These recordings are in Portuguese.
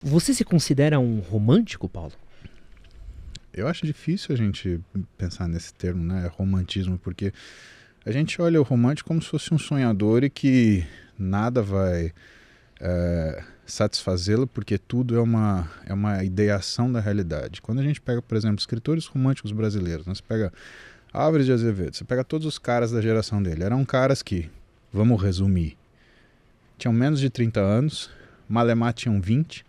Você se considera um romântico, Paulo? Eu acho difícil a gente pensar nesse termo, né, romantismo, porque a gente olha o romântico como se fosse um sonhador e que nada vai satisfazê-lo, porque tudo é uma ideação da realidade. Quando a gente pega, por exemplo, escritores românticos brasileiros, né, você pega Álvares de Azevedo, você pega todos os caras da geração dele, eram caras que, vamos resumir, tinham menos de 30 anos, malemar tinham 20,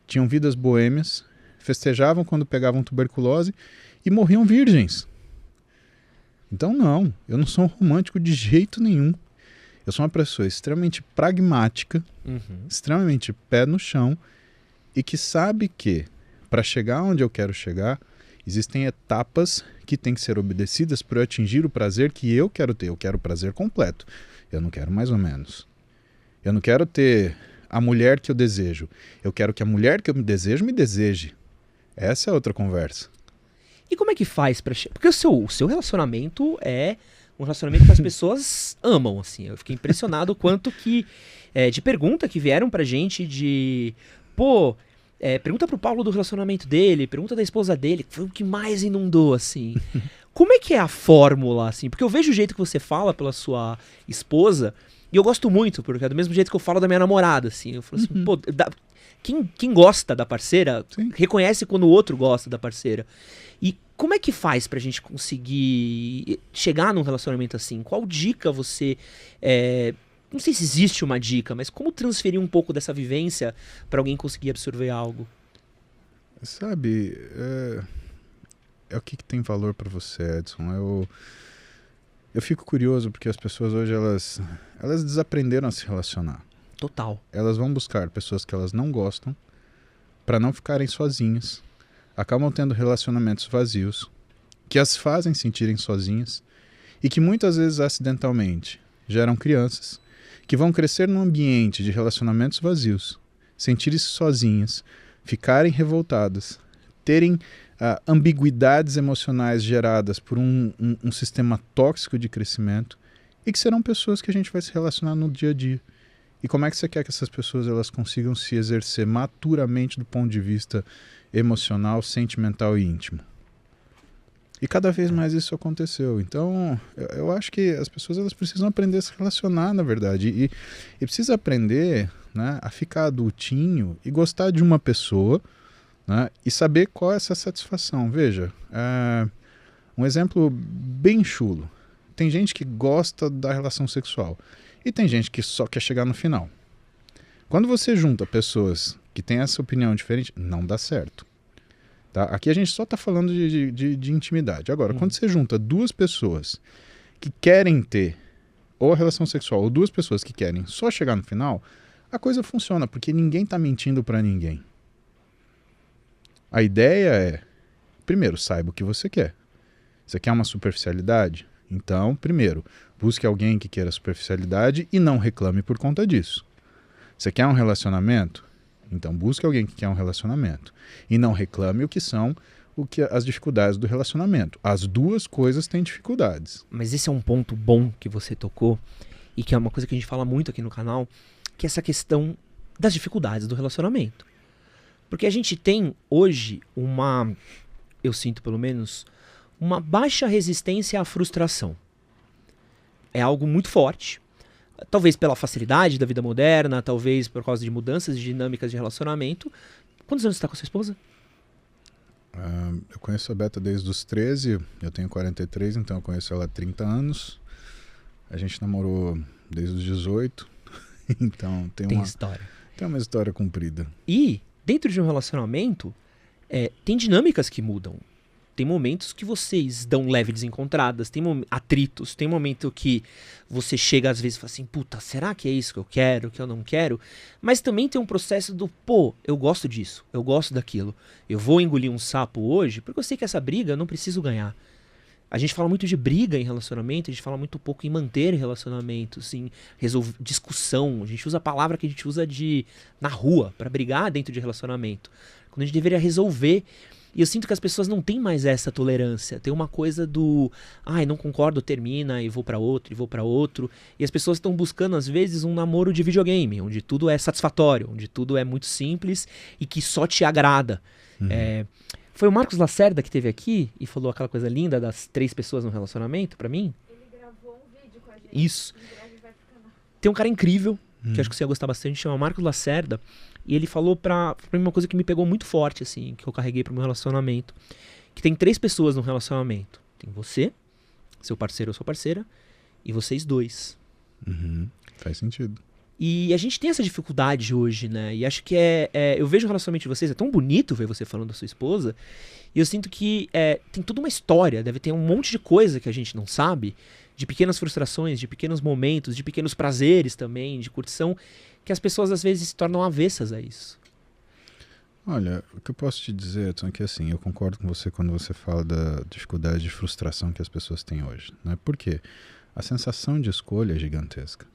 tinham vidas boêmias, festejavam quando pegavam tuberculose e morriam virgens. Então não, eu não sou um romântico de jeito nenhum. Eu sou uma pessoa extremamente pragmática, extremamente pé no chão e que sabe que para chegar onde eu quero chegar, existem etapas que têm que ser obedecidas para eu atingir o prazer que eu quero ter. Eu quero o prazer completo. Eu não quero mais ou menos. Eu não quero ter a mulher que eu desejo. Eu quero que a mulher que eu me deseje. Essa é outra conversa. E como é que faz pra... Porque o seu relacionamento é um relacionamento que as pessoas amam, assim. Eu fiquei impressionado o quanto que... de pergunta que vieram pra gente de... Pô, pergunta pro Paulo do relacionamento dele, pergunta da esposa dele, que foi o que mais inundou, assim. Como é que é a fórmula, assim? Porque eu vejo o jeito que você fala pela sua esposa, e eu gosto muito, porque é do mesmo jeito que eu falo da minha namorada, assim. Eu falo assim, pô, quem gosta da parceira, Sim. reconhece quando o outro gosta da parceira. E como é que faz pra gente conseguir chegar num relacionamento assim? Qual dica você... não sei se existe uma dica, mas como transferir um pouco dessa vivência pra alguém conseguir absorver algo? Sabe, é o que tem valor para você, Edson. Eu fico curioso porque as pessoas hoje, elas desaprenderam a se relacionar. Total. Elas vão buscar pessoas que elas não gostam para não ficarem sozinhas. Acabam tendo relacionamentos vazios, que as fazem sentirem sozinhas e que muitas vezes acidentalmente geram crianças que vão crescer num ambiente de relacionamentos vazios, sentirem-se sozinhas, ficarem revoltadas, terem ambiguidades emocionais geradas por um sistema tóxico de crescimento e que serão pessoas que a gente vai se relacionar no dia a dia. E como é que você quer que essas pessoas elas consigam se exercer maturamente do ponto de vista emocional, sentimental e íntimo? E cada vez mais isso aconteceu. Então, eu acho que as pessoas elas precisam aprender a se relacionar, na verdade. E precisa aprender, né, a ficar adultinho e gostar de uma pessoa, né, e saber qual é essa satisfação. Veja, um exemplo bem chulo. Tem gente que gosta da relação sexual e tem gente que só quer chegar no final. Quando você junta pessoas que têm essa opinião diferente, não dá certo. Tá? Aqui a gente só está falando de intimidade. Agora, quando você junta duas pessoas que querem ter ou a relação sexual ou duas pessoas que querem só chegar no final, a coisa funciona, porque ninguém está mentindo para ninguém. A ideia é, primeiro, saiba o que você quer. Você quer uma superficialidade? Então, primeiro, busque alguém que queira superficialidade e não reclame por conta disso. Você quer um relacionamento? Então busque alguém que quer um relacionamento. E não reclame as dificuldades do relacionamento. As duas coisas têm dificuldades. Mas esse é um ponto bom que você tocou, e que é uma coisa que a gente fala muito aqui no canal, que é essa questão das dificuldades do relacionamento. Porque a gente tem hoje eu sinto pelo menos, uma baixa resistência à frustração. É algo muito forte. Talvez pela facilidade da vida moderna, talvez por causa de mudanças de dinâmicas de relacionamento. Quantos anos você está com a sua esposa? Eu conheço a Beta desde os 13, eu tenho 43, então eu conheço ela há 30 anos. A gente namorou desde os 18, então tem uma história comprida. E, dentro de um relacionamento, tem dinâmicas que mudam. Tem momentos que vocês dão leve desencontradas, tem atritos, tem momento que você chega às vezes e fala assim, puta, será que é isso que eu quero, que eu não quero? Mas também tem um processo do, pô, eu gosto disso, eu gosto daquilo. Eu vou engolir um sapo hoje porque eu sei que essa briga eu não preciso ganhar. A gente fala muito de briga em relacionamento, a gente fala muito pouco em manter relacionamentos, em resolver discussão. A gente usa a palavra que a gente usa na rua, pra brigar dentro de relacionamento. Quando a gente deveria resolver. E eu sinto que as pessoas não têm mais essa tolerância. Tem uma coisa do, ai, não concordo, termina e vou pra outro, e vou pra outro. E as pessoas estão buscando, às vezes, um namoro de videogame, onde tudo é satisfatório, onde tudo é muito simples e que só te agrada. Foi o Marcos Lacerda que esteve aqui e falou aquela coisa linda das 3 pessoas no relacionamento pra mim? Ele gravou um vídeo com a gente. Isso. Em breve vai pro canal. Tem um cara incrível, que acho que você ia gostar bastante, chama Marcos Lacerda, e ele falou pra mim uma coisa que me pegou muito forte, assim, que eu carreguei pro meu relacionamento, que tem 3 pessoas no relacionamento. Tem você, seu parceiro ou sua parceira, e vocês 2. Faz sentido. E a gente tem essa dificuldade hoje, né? E acho que eu vejo o relacionamento de vocês, é tão bonito ver você falando da sua esposa, e eu sinto que tem toda uma história, deve ter um monte de coisa que a gente não sabe, de pequenas frustrações, de pequenos momentos, de pequenos prazeres também, de curtição, que as pessoas às vezes se tornam avessas a isso. Olha, o que eu posso te dizer, Edson, é que assim, eu concordo com você quando você fala da dificuldade de frustração que as pessoas têm hoje, né? Por quê? A sensação de escolha é gigantesca.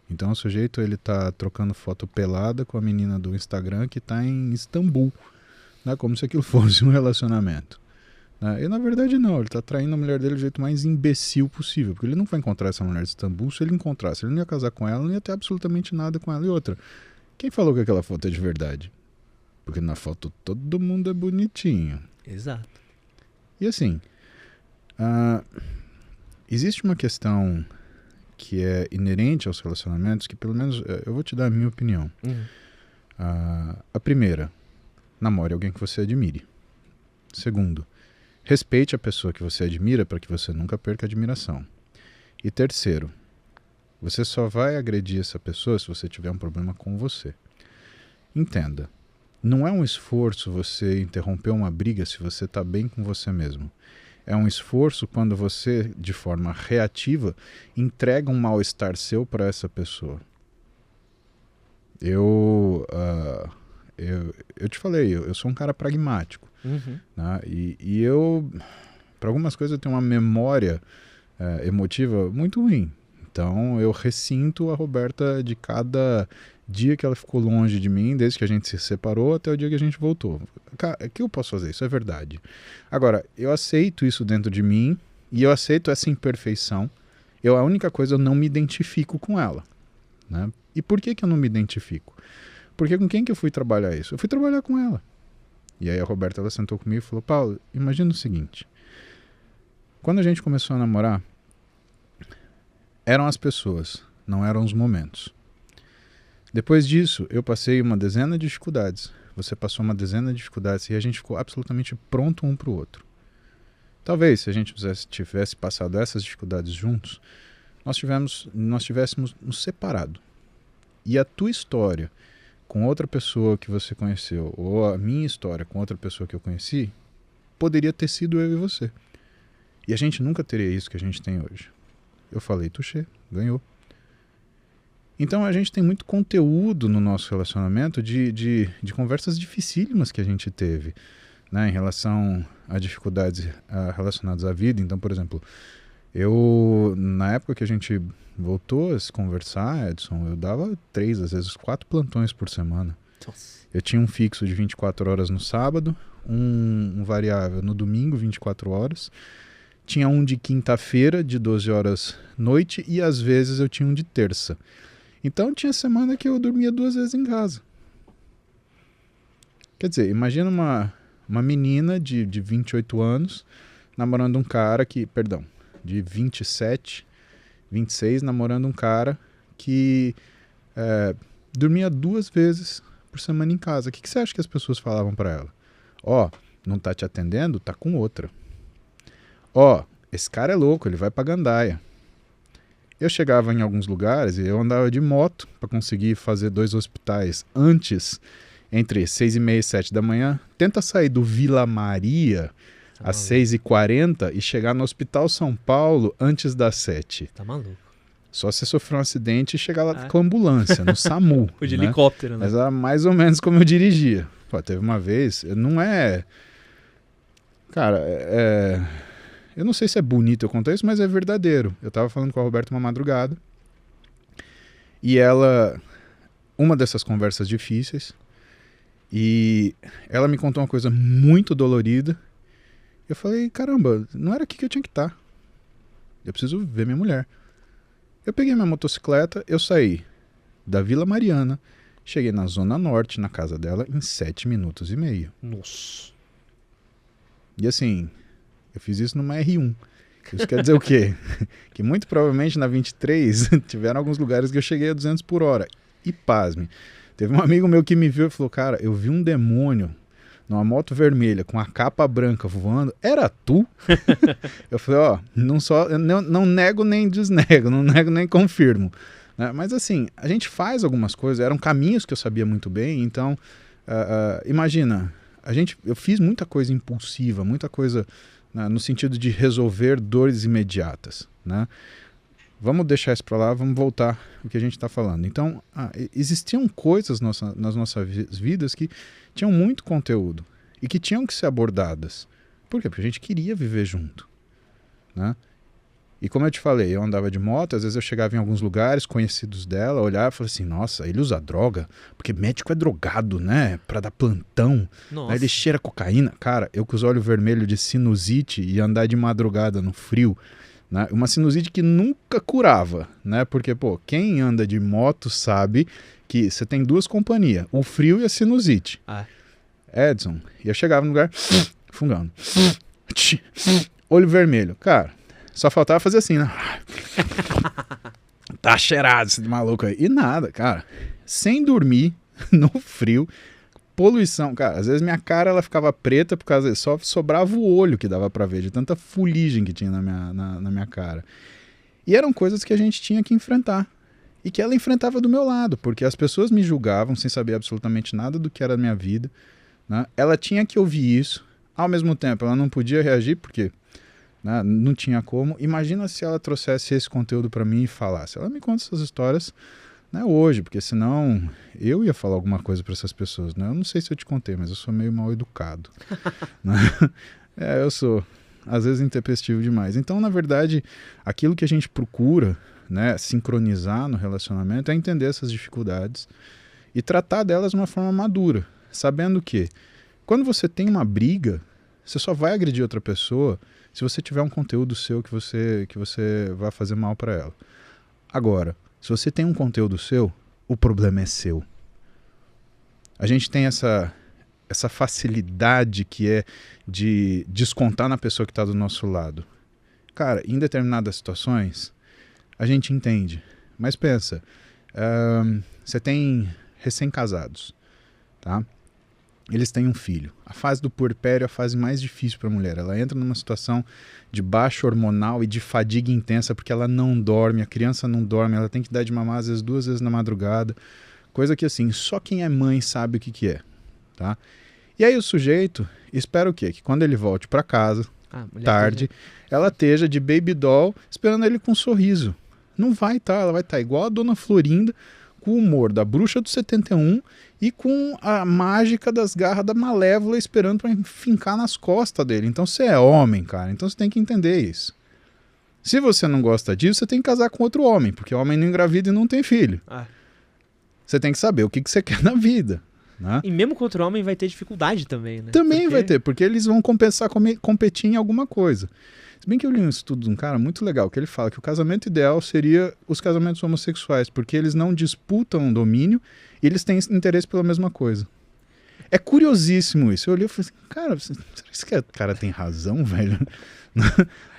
Então o sujeito, ele tá trocando foto pelada com a menina do Instagram que tá em Istambul, né? Como se aquilo fosse um relacionamento. Né? E na verdade não, ele tá traindo a mulher dele do jeito mais imbecil possível, porque ele não vai encontrar essa mulher de Istambul se ele encontrasse. Ele não ia casar com ela, não ia ter absolutamente nada com ela. E outra, quem falou que aquela foto é de verdade? Porque na foto todo mundo é bonitinho. Exato. E assim, existe uma questão que é inerente aos relacionamentos, que pelo menos eu vou te dar a minha opinião. A primeira, namore alguém que você admire. Segundo, respeite a pessoa que você admira para que você nunca perca a admiração. E terceiro, você só vai agredir essa pessoa se você tiver um problema com você. Entenda, não é um esforço você interromper uma briga se você está bem com você mesmo. É um esforço quando você, de forma reativa, entrega um mal-estar seu para essa pessoa. Eu te falei, eu sou um cara pragmático. Né? E eu, para algumas coisas, eu tenho uma memória emotiva muito ruim. Então eu ressinto a Roberta de cada dia que ela ficou longe de mim, desde que a gente se separou até o dia que a gente voltou. O que eu posso fazer? Isso é verdade. Agora, eu aceito isso dentro de mim e eu aceito essa imperfeição. A única coisa, eu não me identifico com ela. Né? E por que eu não me identifico? Porque com quem que eu fui trabalhar isso? Eu fui trabalhar com ela. E aí a Roberta, ela sentou comigo e falou, Paulo, imagina o seguinte, quando a gente começou a namorar, eram as pessoas, não eram os momentos. Depois disso, eu passei uma dezena de dificuldades, você passou uma dezena de dificuldades e a gente ficou absolutamente pronto um para o outro. Talvez, se a gente tivesse passado essas dificuldades juntos, nós tivéssemos nos separado. E a tua história com outra pessoa que você conheceu, ou a minha história com outra pessoa que eu conheci, poderia ter sido eu e você. E a gente nunca teria isso que a gente tem hoje. Eu falei, touché, ganhou. Então a gente tem muito conteúdo no nosso relacionamento de conversas dificílimas que a gente teve, né, em relação a dificuldades relacionadas à vida. Então, por exemplo, na época que a gente voltou a se conversar, Edson, eu dava 3, às vezes 4 plantões por semana. Nossa. Eu tinha um fixo de 24 horas no sábado, um variável no domingo, 24 horas. Tinha um de quinta-feira, de 12 horas noite, e às vezes eu tinha um de terça. Então tinha semana que eu dormia 2 vezes em casa. Quer dizer, imagina uma menina de 28 anos namorando um cara de 27, 26, namorando um cara que dormia 2 vezes por semana em casa. O que você acha que as pessoas falavam para ela? Não tá te atendendo? Tá com outra. Esse cara é louco, ele vai pra gandaia. Eu chegava em alguns lugares e eu andava de moto para conseguir fazer 2 hospitais antes, entre 6h30 e 7 da manhã. Tenta sair do Vila Maria às 6h40 e chegar no Hospital São Paulo antes das 7. Tá maluco. Só se sofrer um acidente e chegar lá com a ambulância, no SAMU. O de né? helicóptero, né? Mas era mais ou menos como eu dirigia. Teve uma vez, não é... Cara, eu não sei se é bonito eu contar isso, mas é verdadeiro. Eu tava falando com a Roberta uma madrugada e ela... Uma dessas conversas difíceis, E ela me contou uma coisa muito dolorida. Eu falei, caramba, não era aqui que eu tinha que estar. Eu preciso ver minha mulher. Eu peguei minha motocicleta, eu saí da Vila Mariana, cheguei na Zona Norte, na casa dela, em 7 minutos e meio. Nossa. E assim, eu fiz isso numa R1. Isso quer dizer o quê? Que muito provavelmente na 23 tiveram alguns lugares que eu cheguei a 200 por hora. E pasme, teve um amigo meu que me viu e falou, cara, eu vi um demônio numa moto vermelha com a capa branca voando. Era tu? Eu falei, ó, não nego nem desnego, não nego nem confirmo. Né? Mas assim, a gente faz algumas coisas, eram caminhos que eu sabia muito bem, então, imagina, eu fiz muita coisa impulsiva, muita coisa no sentido de resolver dores imediatas, né? Vamos deixar isso para lá, vamos voltar ao que a gente está falando. Então, existiam coisas nas nossas vidas que tinham muito conteúdo e que tinham que ser abordadas. Por quê? Porque a gente queria viver junto, né? E como eu te falei, eu andava de moto, às vezes eu chegava em alguns lugares conhecidos dela, olhava e falava assim, nossa, ele usa droga, porque médico é drogado, né? Pra dar plantão, aí ele cheira cocaína. Cara, eu com os olhos vermelhos de sinusite e andar de madrugada no frio, né? Uma sinusite que nunca curava, né? Porque, pô, quem anda de moto sabe que você tem duas companhias, o frio e a sinusite. Edson, e eu chegava no lugar, fungando, olho vermelho, cara, só faltava fazer assim, né? Tá cheirado esse maluco aí. E nada, cara, sem dormir, no frio, poluição, cara, às vezes minha cara ela ficava preta por causa só sobrava o olho que dava pra ver, de tanta fuligem que tinha na minha cara. E eram coisas que a gente tinha que enfrentar. E que ela enfrentava do meu lado, porque as pessoas me julgavam sem saber absolutamente nada do que era a minha vida, né? Ela tinha que ouvir isso, ao mesmo tempo ela não podia reagir, porque né, não tinha como. Imagina se ela trouxesse esse conteúdo pra mim e falasse. Ela me conta essas histórias, né, hoje, porque senão eu ia falar alguma coisa para essas pessoas, né? Eu não sei se eu te contei, mas eu sou meio mal educado. Né? Eu sou, às vezes, intempestivo demais. Então, na verdade, aquilo que a gente procura, né, sincronizar no relacionamento é entender essas dificuldades e tratar delas de uma forma madura, sabendo que quando você tem uma briga, você só vai agredir outra pessoa se você tiver um conteúdo seu que você vai fazer mal para ela. Agora, se você tem um conteúdo seu, o problema é seu. A gente tem essa facilidade que é de descontar na pessoa que está do nosso lado. Cara, em determinadas situações, a gente entende. Mas pensa, você tem recém-casados, tá? Eles têm um filho. A fase do puerpério é a fase mais difícil para a mulher. Ela entra numa situação de baixa hormonal e de fadiga intensa porque ela não dorme, a criança não dorme, ela tem que dar de mamar às vezes 2 vezes na madrugada. Coisa que assim, só quem é mãe sabe o que é, tá? E aí o sujeito espera o quê? Que quando ele volte para casa, tarde, ela esteja de baby doll esperando ele com um sorriso. Não vai estar, ela vai estar igual a Dona Florinda, com o humor da bruxa do 71 e com a mágica das garras da Malévola esperando para fincar nas costas dele. Então você é homem, cara, então você tem que entender isso. Se você não gosta disso, você tem que casar com outro homem, porque o homem não engravida e não tem filho. Você tem que saber o que você quer na vida. Né? E mesmo com outro homem vai ter dificuldade também, né? Também vai ter, porque eles vão competir em alguma coisa. Se bem que eu li um estudo de um cara muito legal, que ele fala que o casamento ideal seria os casamentos homossexuais, porque eles não disputam domínio e eles têm interesse pela mesma coisa. É curiosíssimo isso. Eu olhei e falei assim, cara, será que esse cara tem razão, velho?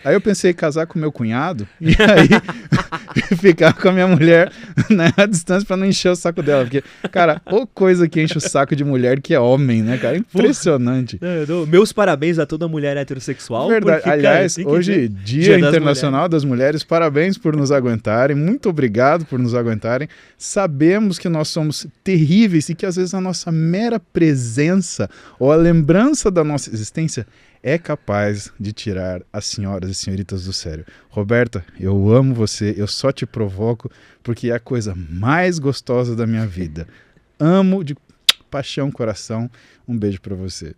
Aí eu pensei em casar com meu cunhado e aí ficar com a minha mulher, né, à distância pra não encher o saco dela. Porque, cara, ou coisa que enche o saco de mulher que é homem, né, cara? Impressionante. Meus parabéns a toda mulher heterossexual. Verdade. Porque, aliás, cara, hoje, Dia Internacional das Mulheres, parabéns por nos aguentarem. Muito obrigado por nos aguentarem. Sabemos que nós somos terríveis e que às vezes a nossa mera presença ou a lembrança da nossa existência é capaz de tirar as senhoras e senhoritas do sério. Roberta, eu amo você, eu só te provoco porque é a coisa mais gostosa da minha vida. Amo de paixão, coração. Um beijo pra você.